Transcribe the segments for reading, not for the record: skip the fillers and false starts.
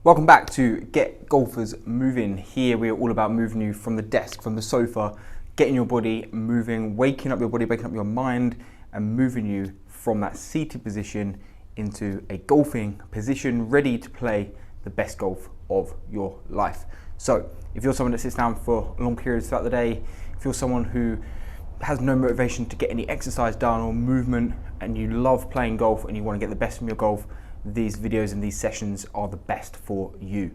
Welcome back to Get Golfers Moving. Here we are all about moving you from the desk, from the sofa, getting your body moving, waking up your body, waking up your mind, and moving you from that seated position into a golfing position, ready to play the best golf of your life. So if you're someone that sits down for long periods throughout the day, if you're someone who has no motivation to get any exercise done or movement, and you love playing golf and you want to get the best from your golf, these videos and these sessions are the best for you.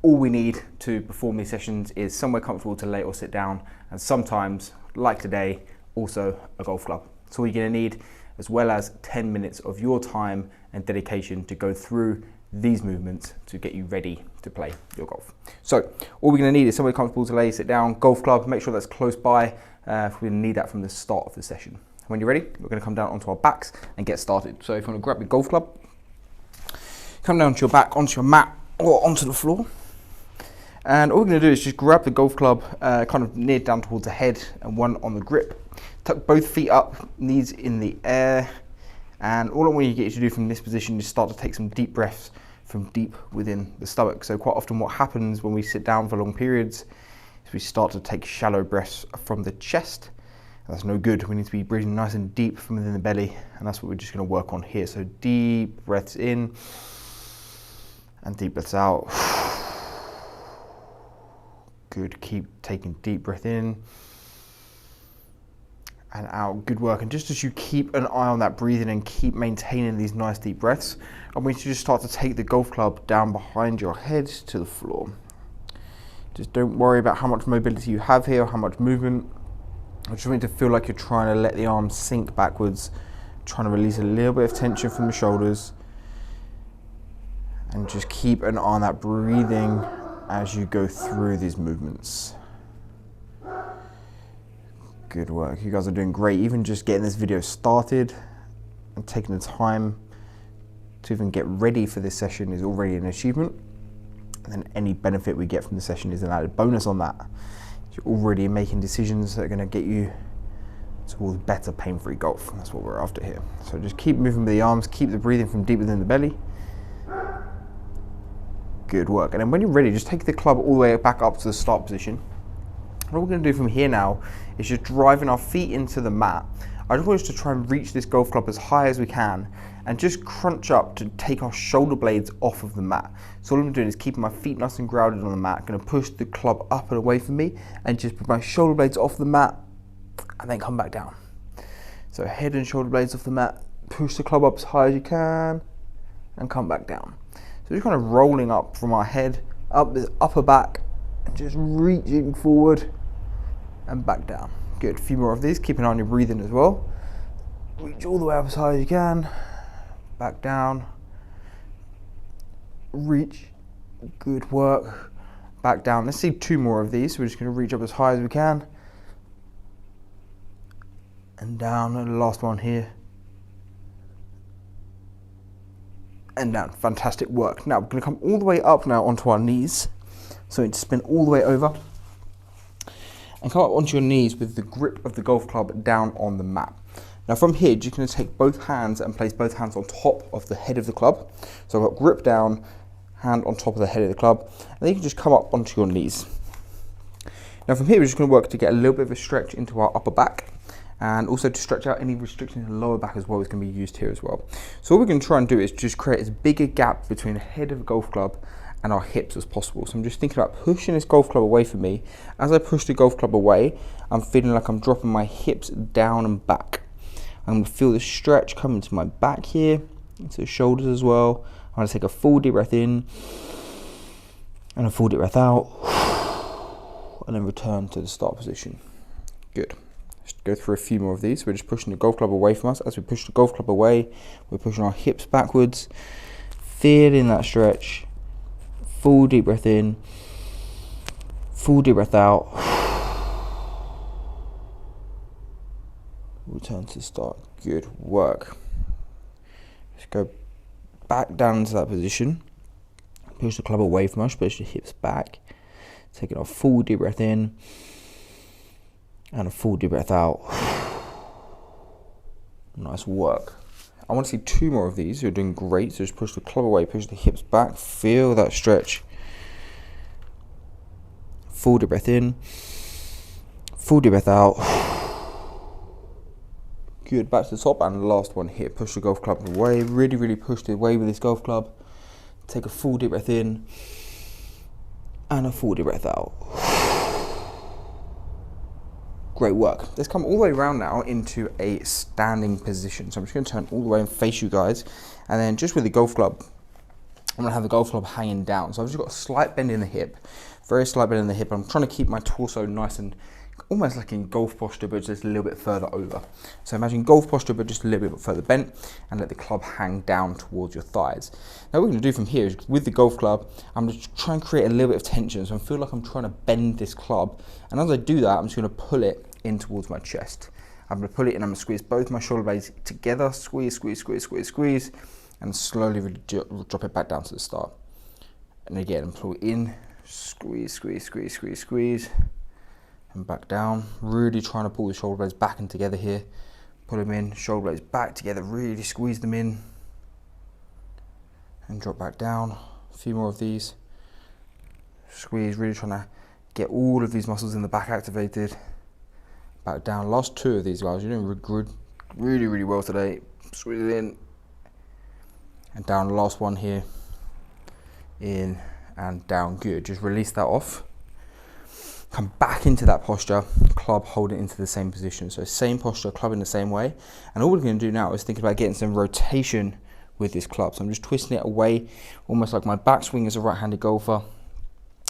All we need to perform these sessions is somewhere comfortable to lay or sit down, and sometimes, like today, also a golf club. That's all you're going to need, as well as 10 minutes of your time and dedication to go through these movements to get you ready to play your golf. So all we're going to need is somewhere comfortable to lay, sit down, golf club, make sure that's close by. We're going to need that from the start of the session. When you're ready, we're going to come down onto our backs and get started. So if you want to grab your golf club, come down to your back, onto your mat or onto the floor. And all we're going to do is just grab the golf club kind of near down towards the head and one on the grip. Tuck both feet up, knees in the air. And all I want you to get you to do from this position is start to take some deep breaths from deep within the stomach. So quite often what happens when we sit down for long periods is we start to take shallow breaths from the chest. And that's no good. We need to be breathing nice and deep from within the belly. And that's what we're just going to work on here. So deep breaths in and deep breaths out. Good, keep taking deep breath in and out. Good work. And just as you keep an eye on that breathing and keep maintaining these nice deep breaths, I want you to just start to take the golf club down behind your head to the floor. Just don't worry about how much mobility you have here or how much movement. I just want you to feel like you're trying to let the arms sink backwards, trying to release a little bit of tension from the shoulders. And just keep an eye on that breathing as you go through these movements. Good work. You guys are doing great. Even just getting this video started and taking the time to even get ready for this session is already an achievement. And then any benefit we get from the session is an added bonus on that. You're already making decisions that are going to get you towards better pain-free golf. That's what we're after here. So just keep moving with the arms, keep the breathing from deep within the belly. Good work. And then when you're ready, just take the club all the way back up to the start position. What we're going to do from here now is just driving our feet into the mat. I just want us to try and reach this golf club as high as we can and just crunch up to take our shoulder blades off of the mat. So all I'm doing is keeping my feet nice and grounded on the mat. I'm going to push the club up and away from me and just put my shoulder blades off the mat and then come back down. So head and shoulder blades off the mat, push the club up as high as you can and come back down. So just kind of rolling up from our head, up the upper back, and just reaching forward and back down. Good, a few more of these, keep an eye on your breathing as well. Reach all the way up as high as you can, back down, reach, good work, back down. Let's see two more of these. We're just going to reach up as high as we can, and down, and the last one here. And down. Fantastic work. Now we're going to come all the way up now onto our knees. So you spin all the way over and come up onto your knees with the grip of the golf club down on the mat. Now from here, you're going to take both hands and place both hands on top of the head of the club. So I've got grip down, hand on top of the head of the club, and then you can just come up onto your knees. Now from here, we're just going to work to get a little bit of a stretch into our upper back, and also to stretch out any restrictions in the lower back as well is going to be used here as well. So what we're going to try and do is just create as big a gap between the head of the golf club and our hips as possible. So I'm just thinking about pushing this golf club away from me. As I push the golf club away, I'm feeling like I'm dropping my hips down and back. I'm going to feel the stretch coming to my back here, into the shoulders as well. I'm going to take a full deep breath in and a full deep breath out, and then return to the start position. Good. Just go through a few more of these. We're just pushing the golf club away from us. As we push the golf club away, we're pushing our hips backwards, feeling that stretch. Full deep breath in, full deep breath out. Return to the start. Good work. Just go back down into that position. Push the club away from us, push the hips back. Taking a full deep breath in and a full deep breath out. Nice work. I want to see 2 more of these. You're doing great. So just push the club away, push the hips back, feel that stretch. Full deep breath in, full deep breath out. Good, back to the top, and last one here. Push the golf club away, really push it away with this golf club. Take a full deep breath in, and a full deep breath out. Great work. Let's come all the way around now into a standing position. So I'm just going to turn all the way and face you guys, and then just with the golf club, I'm going to have the golf club hanging down. So I've just got a slight bend in the hip, very slight bend in the hip. I'm trying to keep my torso nice and almost like in golf posture, but just a little bit further over. So imagine golf posture, but just a little bit further bent, and let the club hang down towards your thighs. Now what we're going to do from here is, with the golf club, I'm just trying to create a little bit of tension. So I feel like I'm trying to bend this club. And as I do that, I'm just going to pull it in towards my chest. I'm going to pull it in, I'm going to squeeze both my shoulder blades together, squeeze, and slowly drop it back down to the start. And again, pull in, squeeze, and back down. Really trying to pull the shoulder blades back and together here. Pull them in, shoulder blades back together, really squeeze them in. And drop back down. A few more of these. Squeeze, really trying to get all of these muscles in the back activated. Back down. Last 2 of these, guys. You're doing good, really well today. Squeeze it in. And down. Last one here. In and down. Good. Just release that off. Come back into that posture, club, hold it into the same position. So same posture, club in the same way. And all we're going to do now is think about getting some rotation with this club. So I'm just twisting it away, almost like my backswing as a right-handed golfer.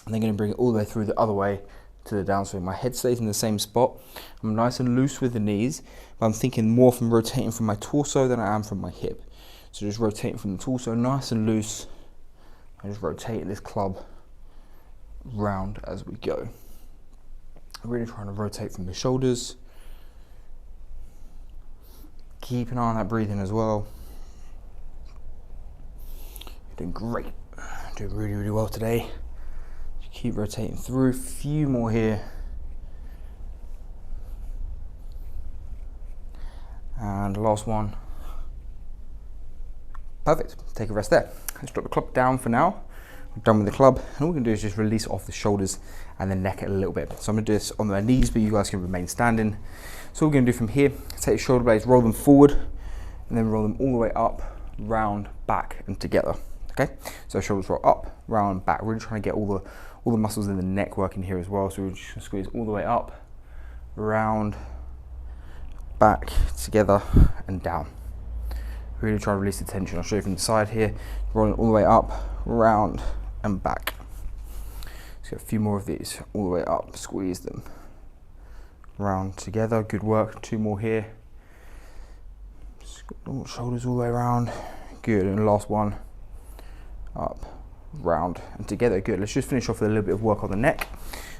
And then going to bring it all the way through the other way to the downswing. My head stays in the same spot. I'm nice and loose with the knees, but I'm thinking more from rotating from my torso than I am from my hip. So just rotating from the torso, nice and loose. I'm just rotating this club round as we go. Really trying to rotate from the shoulders. Keep an eye on that breathing as well. You're doing great. Doing really well today. Just keep rotating through. A few more here. And last one. Perfect. Take a rest there. Let's drop the club down for now. I'm done with the club, and all we're going to do is just release it off the shoulders and the neck a little bit. So I'm going to do this on my knees, but you guys can remain standing. So what we're going to do from here, take your shoulder blades, roll them forward, and then roll them all the way up, round, back, and together. Okay? So shoulders roll up, round, back. We're really trying to get all the muscles in the neck working here as well. So we're just going to squeeze all the way up, round, back, together, and down. Really try to release the tension. I'll show you from the side here. Rolling all the way up, round, and back. Let's get a few more of these. All the way up, squeeze them. Round, together, good work. 2 more here. Shoulders all the way around. Good, and last one. Up, round, and together, good. Let's just finish off with a little bit of work on the neck.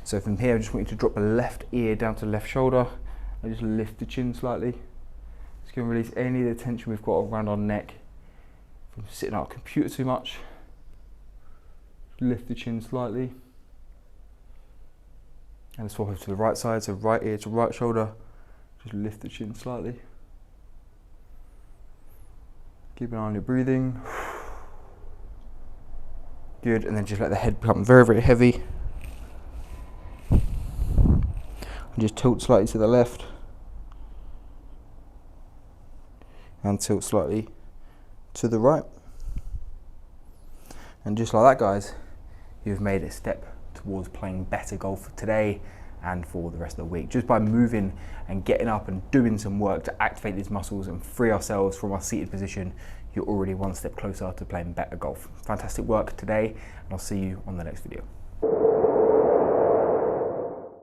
So from here, I just want you to drop the left ear down to the left shoulder. And just lift the chin slightly. Just going to release any of the tension we've got around our neck from sitting at our computer too much. Lift the chin slightly. And swap over to the right side, so right ear to right shoulder. Just lift the chin slightly. Keep an eye on your breathing. Good, and then just let the head become very heavy. And just tilt slightly to the left. And tilt slightly to the right. And just like that, guys, you've made a step towards playing better golf today and for the rest of the week. Just by moving and getting up and doing some work to activate these muscles and free ourselves from our seated position, you're already one step closer to playing better golf. Fantastic work today, and I'll see you on the next video.